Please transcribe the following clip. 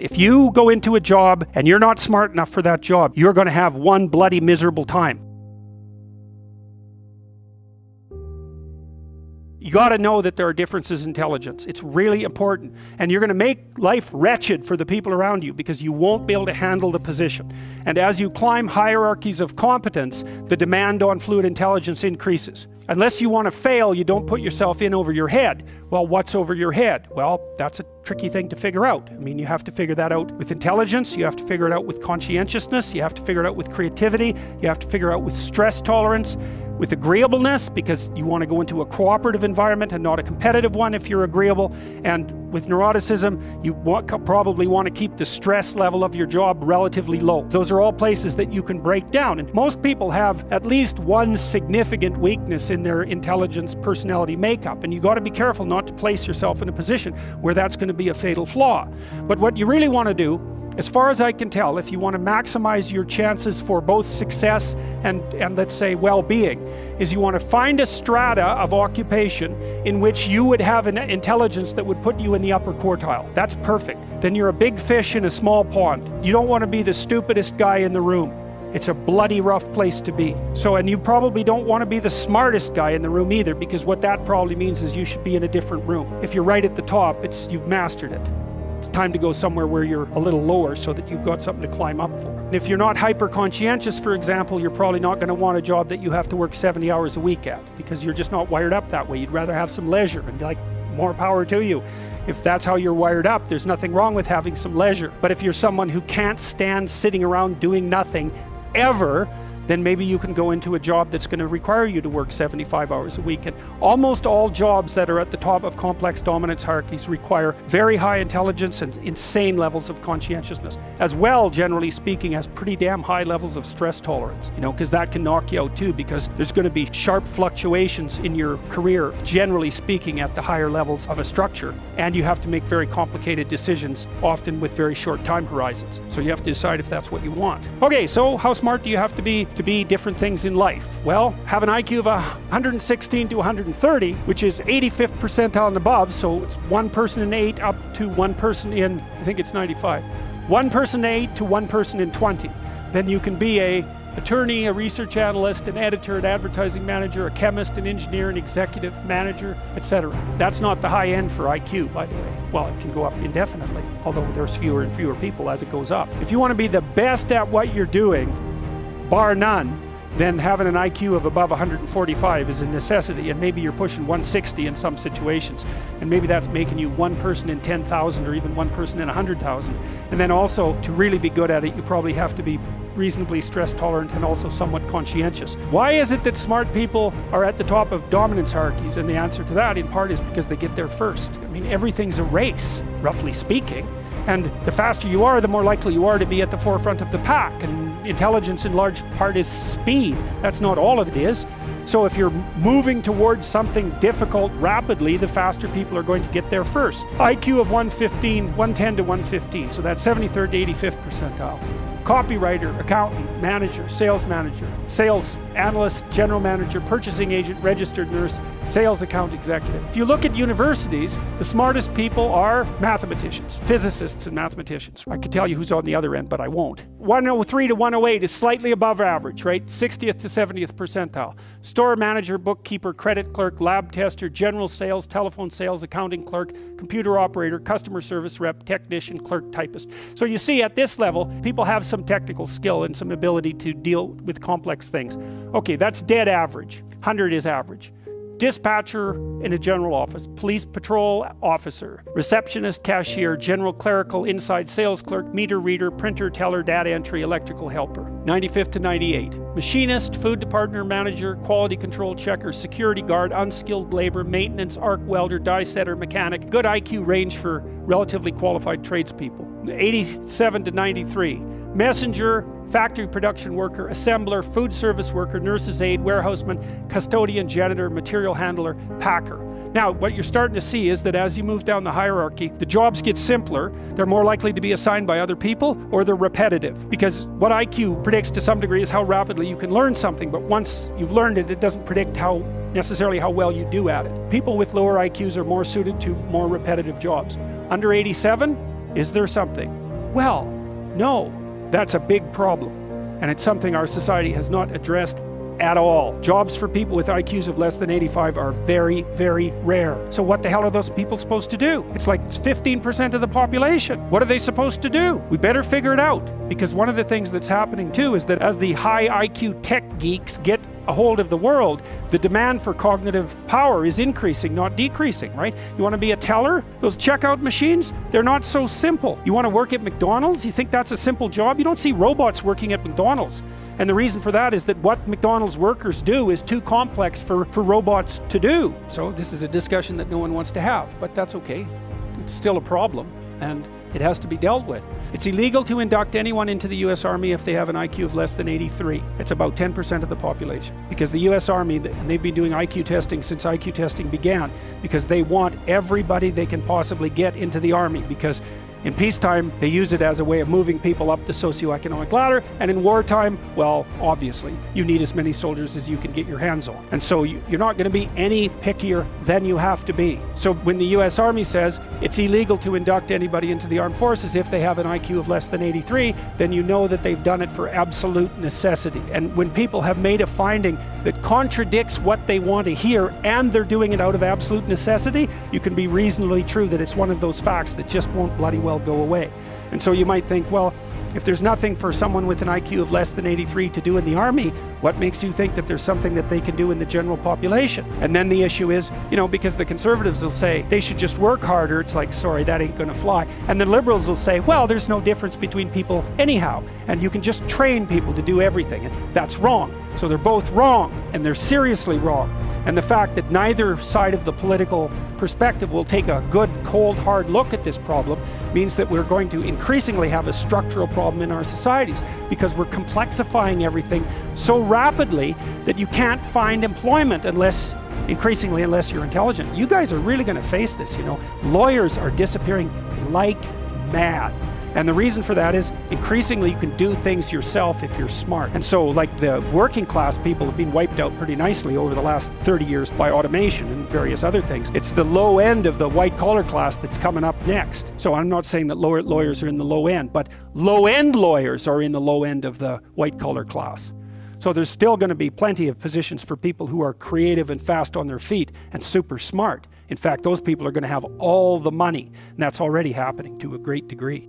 If you go into a job and you're not smart enough for that job, you're going to have one bloody miserable time. You got to know that there are differences in intelligence. It's really important. And you're going to make life wretched for the people around you because you won't be able to handle the position. And as you climb hierarchies of competence, the demand on fluid intelligence increases. Unless you want to fail, you don't put yourself in over your head. Well, what's over your head? Well, that's a tricky thing to figure out. I mean, you have to figure that out with intelligence, you have to figure it out with conscientiousness, you have to figure it out with creativity, you have to figure out with stress tolerance, with agreeableness, because you want to go into a cooperative environment and not a competitive one if you're agreeable, and with neuroticism, you probably want to keep the stress level of your job relatively low. Those are all places that you can break down, and most people have at least one significant weakness in their intelligence personality makeup, and you got to be careful not to place yourself in a position where that's going to be a fatal flaw. But what you really want to do, as far as I can tell, if you want to maximize your chances for both success and let's say well-being, is you want to find a strata of occupation in which you would have an intelligence that would put you in the upper quartile. That's perfect. Then you're a big fish in a small pond. You don't want to be the stupidest guy in the room. It's a bloody rough place to be. And you probably don't want to be the smartest guy in the room either, because what that probably means is you should be in a different room. If you're right at the top, you've mastered it. It's time to go somewhere where you're a little lower so that you've got something to climb up for. And if you're not hyper-conscientious, for example, you're probably not going to want a job that you have to work 70 hours a week at, because you're just not wired up that way. You'd rather have some leisure, and more power to you. If that's how you're wired up, there's nothing wrong with having some leisure. But if you're someone who can't stand sitting around doing nothing ever, then maybe you can go into a job that's going to require you to work 75 hours a week. And almost all jobs that are at the top of complex dominance hierarchies require very high intelligence and insane levels of conscientiousness, as well, generally speaking, as pretty damn high levels of stress tolerance, because that can knock you out too, because there's going to be sharp fluctuations in your career, generally speaking, at the higher levels of a structure, and you have to make very complicated decisions, often with very short time horizons. So you have to decide if that's what you want. Okay, so how smart do you have to be different things in life? Well, have an IQ of 116 to 130, which is 85th percentile and above, so it's one person in 8 up to one person in, I think it's 95. One person in 8 to one person in 20. Then you can be an attorney, a research analyst, an editor, an advertising manager, a chemist, an engineer, an executive manager, etc. That's not the high end for IQ, by the way. Well, it can go up indefinitely, although there's fewer and fewer people as it goes up. If you want to be the best at what you're doing, bar none, then having an IQ of above 145 is a necessity, and maybe you're pushing 160 in some situations, and maybe that's making you one person in 10,000 or even one person in 100,000. And then also, to really be good at it, you probably have to be reasonably stress tolerant and also somewhat conscientious. Why is it that smart people are at the top of dominance hierarchies? And the answer to that, in part, is because they get there first. I mean, everything's a race, roughly speaking. And the faster you are, the more likely you are to be at the forefront of the pack. And intelligence in large part is speed. That's not all of it is. So if you're moving towards something difficult rapidly, the faster people are going to get there first. IQ of 110 to 115, so that's 73rd to 85th percentile. Copywriter, accountant, manager, sales analyst, general manager, purchasing agent, registered nurse, sales account executive. If you look at universities, the smartest people are mathematicians, physicists and mathematicians. I could tell you who's on the other end, but I won't. 103 to 108 is slightly above average, right? 60th to 70th percentile. Store manager, bookkeeper, credit clerk, lab tester, general sales, telephone sales, accounting clerk, computer operator, customer service rep, technician, clerk, typist. So you see, at this level, people have some technical skill and some ability to deal with complex things. Okay, that's dead average. 100 is average. Dispatcher in a general office, police patrol officer, receptionist, cashier, general clerical, inside sales clerk, meter reader, printer, teller, data entry, electrical helper. 95th to 98. Machinist, food department manager, quality control checker, security guard, unskilled labor, maintenance, arc welder, die setter, mechanic. Good IQ range for relatively qualified tradespeople. 87 to 93. Messenger, factory production worker, assembler, food service worker, nurse's aide, warehouseman, custodian, janitor, material handler, packer. Now, what you're starting to see is that as you move down the hierarchy, the jobs get simpler, they're more likely to be assigned by other people, or they're repetitive. Because what IQ predicts to some degree is how rapidly you can learn something, but once you've learned it, it doesn't predict necessarily how well you do at it. People with lower IQs are more suited to more repetitive jobs. Under 87, is there something? Well, no, that's a big problem. And it's something our society has not addressed at all. Jobs for people with IQs of less than 85 are very, very rare. So what the hell are those people supposed to do? It's like it's 15% of the population. What are they supposed to do? We better figure it out, because one of the things that's happening too is that as the high IQ tech geeks get a hold of the world, the demand for cognitive power is increasing, not decreasing, right? You want to be a teller? Those checkout machines, they're not so simple. You want to work at McDonald's? You think that's a simple job? You don't see robots working at McDonald's. And the reason for that is that what McDonald's workers do is too complex for robots to do. So this is a discussion that no one wants to have, but that's okay. It's still a problem, and it has to be dealt with. It's illegal to induct anyone into the US Army if they have an IQ of less than 83. It's about 10% of the population. Because the US Army, and they've been doing IQ testing since IQ testing began, because they want everybody they can possibly get into the Army, because in peacetime, they use it as a way of moving people up the socioeconomic ladder, and in wartime, well, obviously, you need as many soldiers as you can get your hands on. And so you're not going to be any pickier than you have to be. So when the US Army says it's illegal to induct anybody into the armed forces if they have an IQ of less than 83, then you know that they've done it for absolute necessity. And when people have made a finding that contradicts what they want to hear, and they're doing it out of absolute necessity, you can be reasonably true that it's one of those facts that just won't bloody well go away. And so you might think, well, if there's nothing for someone with an IQ of less than 83 to do in the Army, what makes you think that there's something that they can do in the general population? And then the issue is, because the conservatives will say they should just work harder. It's like, sorry, that ain't gonna fly. And the liberals will say, well, there's no difference between people anyhow, and you can just train people to do everything. And that's wrong. So they're both wrong, and they're seriously wrong. And the fact that neither side of the political perspective will take a good, cold, hard look at this problem means that we're going to increasingly have a structural problem in our societies, because we're complexifying everything so rapidly that you can't find employment unless you're intelligent. You guys are really going to face this, Lawyers are disappearing like mad. And the reason for that is increasingly you can do things yourself if you're smart. And so like the working class people have been wiped out pretty nicely over the last 30 years by automation and various other things. It's the low end of the white collar class that's coming up next. So I'm not saying that lawyers are in the low end, but low end lawyers are in the low end of the white collar class. So there's still going to be plenty of positions for people who are creative and fast on their feet and super smart. In fact, those people are going to have all the money, and that's already happening to a great degree.